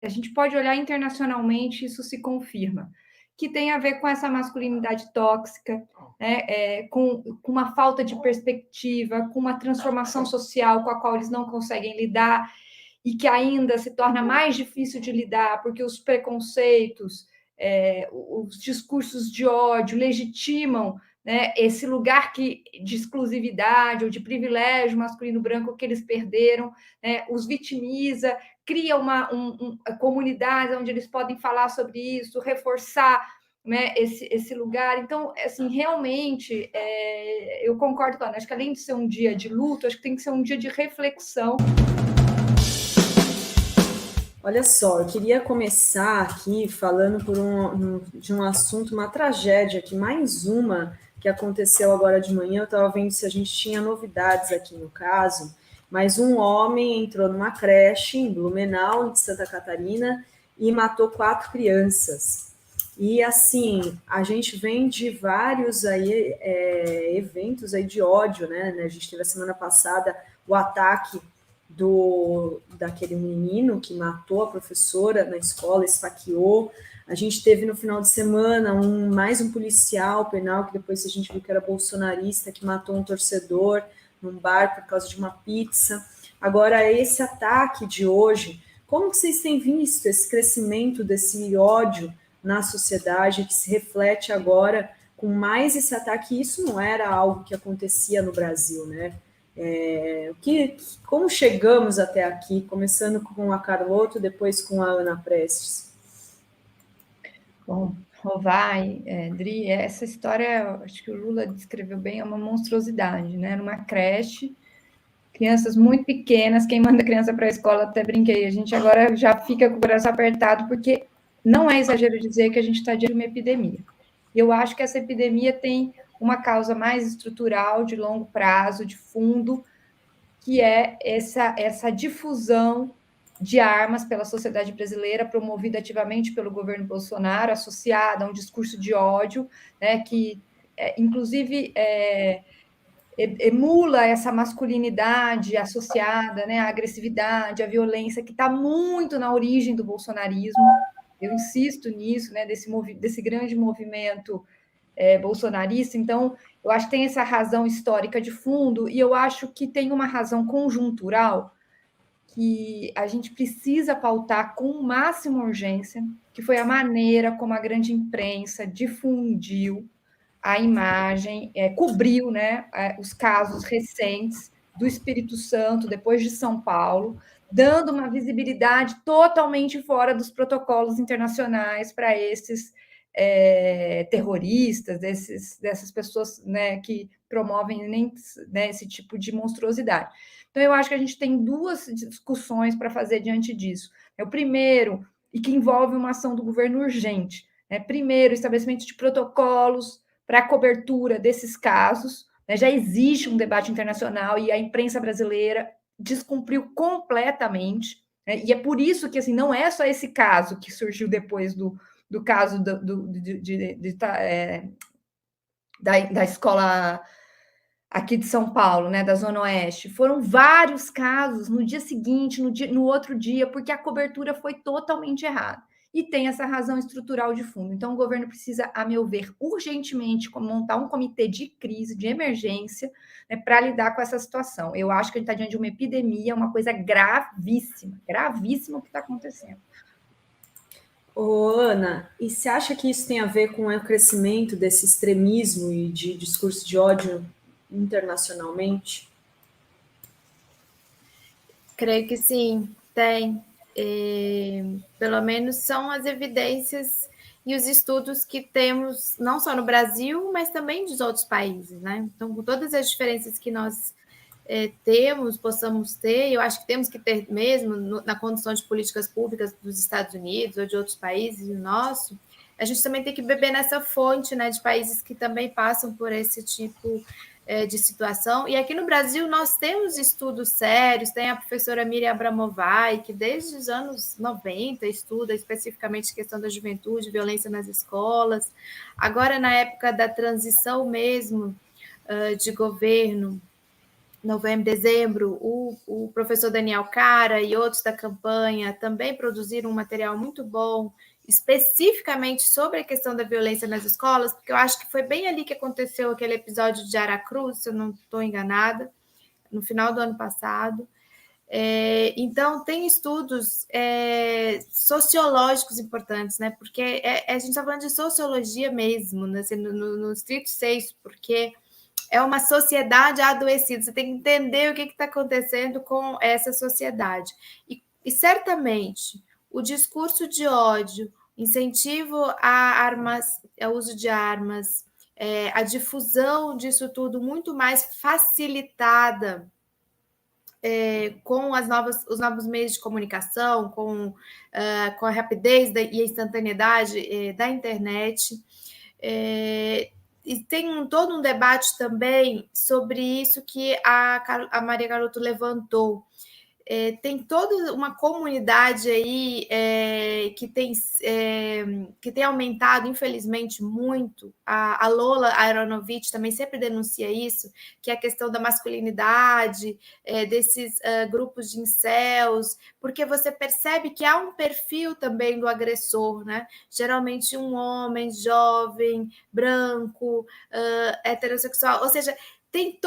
a gente pode olhar internacionalmente, isso se confirma, que tem a ver com essa masculinidade tóxica, né, com uma falta de perspectiva, com uma transformação social com a qual eles não conseguem lidar e que ainda se torna mais difícil de lidar, porque os preconceitos, os discursos de ódio legitimam, né, esse lugar de exclusividade ou de privilégio masculino branco que eles perderam, né, os vitimiza, cria comunidades onde eles podem falar sobre isso, reforçar, né, esse lugar. Então, assim, realmente, eu concordo com a Ana, acho que além de ser um dia de luto, acho que tem que ser um dia de reflexão. Olha só, eu queria começar aqui falando de um assunto, uma tragédia, que mais uma que aconteceu agora de manhã. Eu estava vendo se a gente tinha novidades aqui no caso, mas um homem entrou numa creche em Blumenau, de Santa Catarina, e matou 4 crianças. E assim, a gente vem de vários aí, eventos aí de ódio, né? A gente teve a semana passada o ataque daquele menino que matou a professora na escola, esfaqueou. A gente teve no final de semana mais um policial penal, que depois a gente viu que era bolsonarista, que matou um torcedor num bar por causa de uma pizza. Agora, esse ataque de hoje, como que vocês têm visto esse crescimento desse ódio na sociedade que se reflete agora com mais esse ataque? Isso não era algo que acontecia no Brasil, né? Como chegamos até aqui, começando com a Carlotto, depois com a Ana Prestes? Bom, Rovai, Dri, essa história, acho que o Lula descreveu bem, é uma monstruosidade, né? Numa creche, crianças muito pequenas, quem manda criança para a escola, até brinquei, a gente agora já fica com o coração apertado, porque não é exagero dizer que a gente está diante de uma epidemia. E eu acho que essa epidemia tem uma causa mais estrutural, de longo prazo, de fundo, que é essa difusão de armas pela sociedade brasileira, promovida ativamente pelo governo Bolsonaro, associada a um discurso de ódio, né, que, inclusive, emula essa masculinidade associada, né, à agressividade, à violência, que está muito na origem do bolsonarismo. Eu insisto nisso, né, desse grande movimento bolsonarista. Então, eu acho que tem essa razão histórica de fundo, e eu acho que tem uma razão conjuntural que a gente precisa pautar com máxima urgência, que foi a maneira como a grande imprensa difundiu a imagem, cobriu, né, os casos recentes do Espírito Santo, depois de São Paulo, dando uma visibilidade totalmente fora dos protocolos internacionais para esses terroristas, dessas pessoas, né, que promovem né, esse tipo de monstruosidade. Então, eu acho que a gente tem duas discussões para fazer diante disso. O primeiro, e que envolve uma ação do governo urgente, né? Primeiro, estabelecimento de protocolos para a cobertura desses casos, né? Já existe um debate internacional e a imprensa brasileira descumpriu completamente, né? E é por isso que assim, não é só esse caso que surgiu depois do caso da escola aqui de São Paulo, né, da Zona Oeste. Foram vários casos no dia seguinte, no outro dia, porque a cobertura foi totalmente errada. E tem essa razão estrutural de fundo. Então, o governo precisa, a meu ver, urgentemente montar um comitê de crise, de emergência, né, para lidar com essa situação. Eu acho que a gente está diante de uma epidemia, uma coisa gravíssima o que está acontecendo. Ô, Ana, e você acha que isso tem a ver com o crescimento desse extremismo e de discurso de ódio internacionalmente? Creio que sim, tem. Pelo menos são as evidências e os estudos que temos, não só no Brasil, mas também dos outros países, né? Então, com todas as diferenças que nós possamos ter, eu acho que temos que ter mesmo na condição de políticas públicas dos Estados Unidos ou de outros países, o nosso, a gente também tem que beber nessa fonte, né, de países que também passam por esse tipo de situação. E aqui no Brasil nós temos estudos sérios, tem a professora Miriam Abramovay, que desde os anos 90 estuda especificamente a questão da juventude, violência nas escolas. Agora, na época da transição mesmo de governo, novembro, dezembro, o professor Daniel Cara e outros da campanha também produziram um material muito bom, especificamente sobre a questão da violência nas escolas, porque eu acho que foi bem ali que aconteceu aquele episódio de Aracruz, se eu não estou enganada, no final do ano passado. Então, tem estudos sociológicos importantes, né? Porque a gente está falando de sociologia mesmo, né? Assim, no estrito sensu, porque é uma sociedade adoecida. Você tem que entender o que está acontecendo com essa sociedade. E certamente o discurso de ódio, incentivo ao uso de armas, a difusão disso tudo muito mais facilitada com os novos meios de comunicação, com a rapidez e a instantaneidade da internet. E tem todo um debate também sobre isso que a Maria Garoto levantou. Tem toda uma comunidade aí que tem aumentado, infelizmente, muito. A Lola Aronovitch também sempre denuncia isso, que é a questão da masculinidade, desses grupos de incels, porque você percebe que há um perfil também do agressor, né? Geralmente um homem jovem, branco, heterossexual, ou seja, tem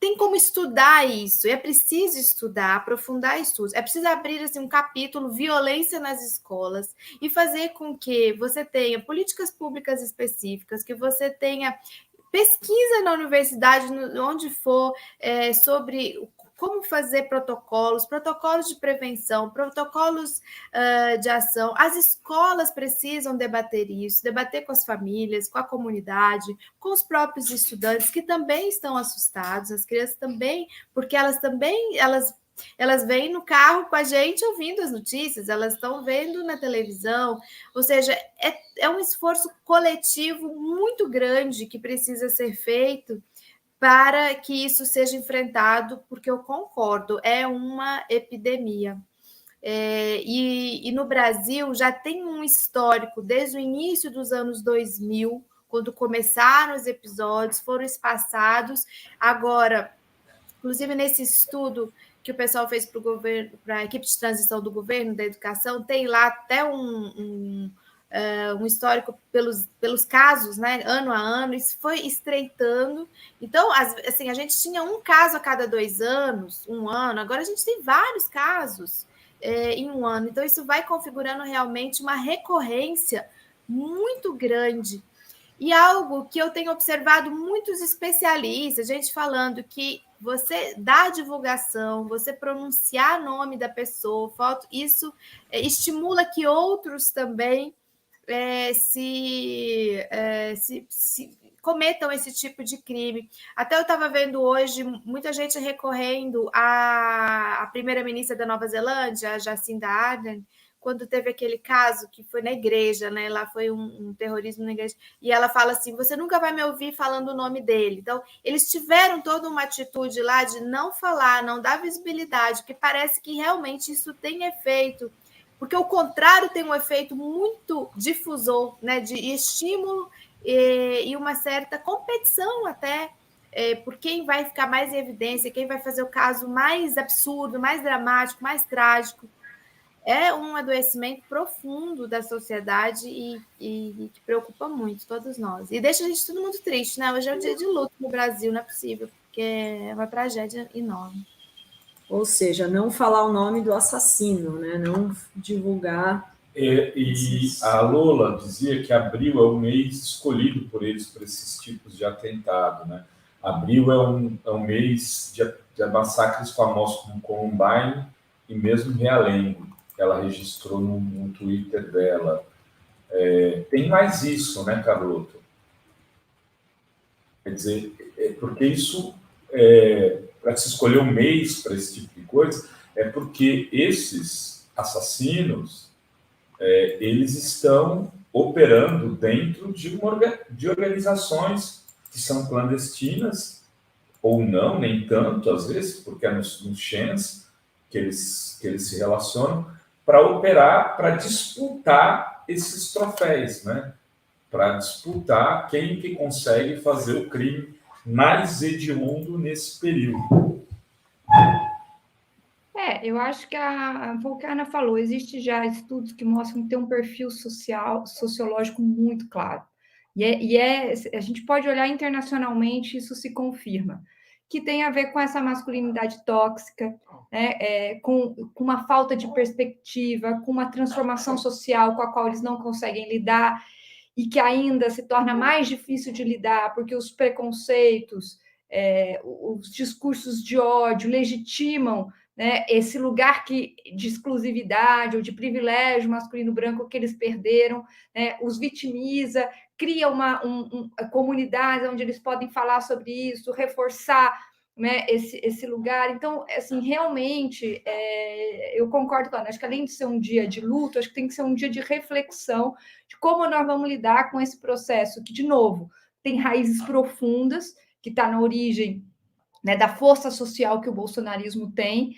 tem como estudar isso, é preciso estudar, aprofundar estudos, é preciso abrir assim, um capítulo violência nas escolas e fazer com que você tenha políticas públicas específicas, que você tenha pesquisa na universidade, onde for, sobre como fazer protocolos de prevenção, protocolos de ação. As escolas precisam debater isso, debater com as famílias, com a comunidade, com os próprios estudantes, que também estão assustados, as crianças também, porque elas vêm no carro com a gente ouvindo as notícias, elas estão vendo na televisão, ou seja, é um esforço coletivo muito grande que precisa ser feito para que isso seja enfrentado, porque eu concordo, é uma epidemia. E no Brasil já tem um histórico, desde o início dos anos 2000, quando começaram os episódios, foram espaçados. Agora, inclusive nesse estudo que o pessoal fez para o governo, para a equipe de transição do governo da educação, tem lá até um histórico pelos casos, né, ano a ano, isso foi estreitando. Então, assim, a gente tinha um caso a cada 2 anos, um ano, agora a gente tem vários casos em um ano. Então, isso vai configurando realmente uma recorrência muito grande. E algo que eu tenho observado muitos especialistas, gente falando que você dar divulgação, você pronunciar nome da pessoa, foto, isso estimula que outros também se cometam esse tipo de crime. Até eu estava vendo hoje muita gente recorrendo à primeira-ministra da Nova Zelândia, a Jacinda Ardern, quando teve aquele caso que foi na igreja, né? Lá foi um terrorismo na igreja, e ela fala assim, você nunca vai me ouvir falando o nome dele. Então, eles tiveram toda uma atitude lá de não falar, não dar visibilidade, que parece que realmente isso tem efeito, porque o contrário tem um efeito muito difusor, né, de estímulo e uma certa competição até por quem vai ficar mais em evidência, quem vai fazer o caso mais absurdo, mais dramático, mais trágico. É um adoecimento profundo da sociedade e que preocupa muito todos nós. E deixa a gente todo mundo triste, né? Hoje é um dia de luto no Brasil, não é possível, porque é uma tragédia enorme. Ou seja, não falar o nome do assassino, né? Não divulgar. E a Lola dizia que abril é o mês escolhido por eles para esses tipos de atentado, né? Abril é um mês de massacres famosos como Columbine e mesmo Realengo, que ela registrou no Twitter dela. Tem mais isso, né, Carlotto? Quer dizer, porque isso... para se escolher um mês para esse tipo de coisa, é porque esses assassinos, eles estão operando dentro de organizações que são clandestinas, ou não, nem tanto, às vezes, porque é nos chans que eles se relacionam, para operar, para disputar esses troféus, né? Para disputar quem que consegue fazer o crime mais hediondo nesse período. Eu acho que foi o que a Ana falou, existe já estudos que mostram que tem um perfil sociológico muito claro. A gente pode olhar internacionalmente, isso se confirma, que tem a ver com essa masculinidade tóxica, né, com uma falta de perspectiva, com uma transformação social com a qual eles não conseguem lidar e que ainda se torna mais difícil de lidar, porque os preconceitos, os discursos de ódio legitimam, né, esse lugar de exclusividade ou de privilégio masculino branco que eles perderam, né, os vitimiza, cria comunidades onde eles podem falar sobre isso, reforçar, né, esse lugar. Então, assim, realmente, eu concordo com a Ana, acho que além de ser um dia de luto, acho que tem que ser um dia de reflexão de como nós vamos lidar com esse processo, que, de novo, tem raízes profundas, que está na origem, né, da força social que o bolsonarismo tem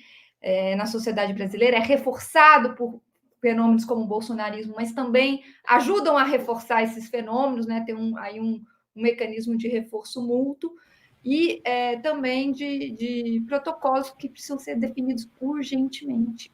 na sociedade brasileira, é reforçado por fenômenos como o bolsonarismo, mas também ajudam a reforçar esses fenômenos, né? Tem um mecanismo de reforço mútuo e também de protocolos que precisam ser definidos urgentemente.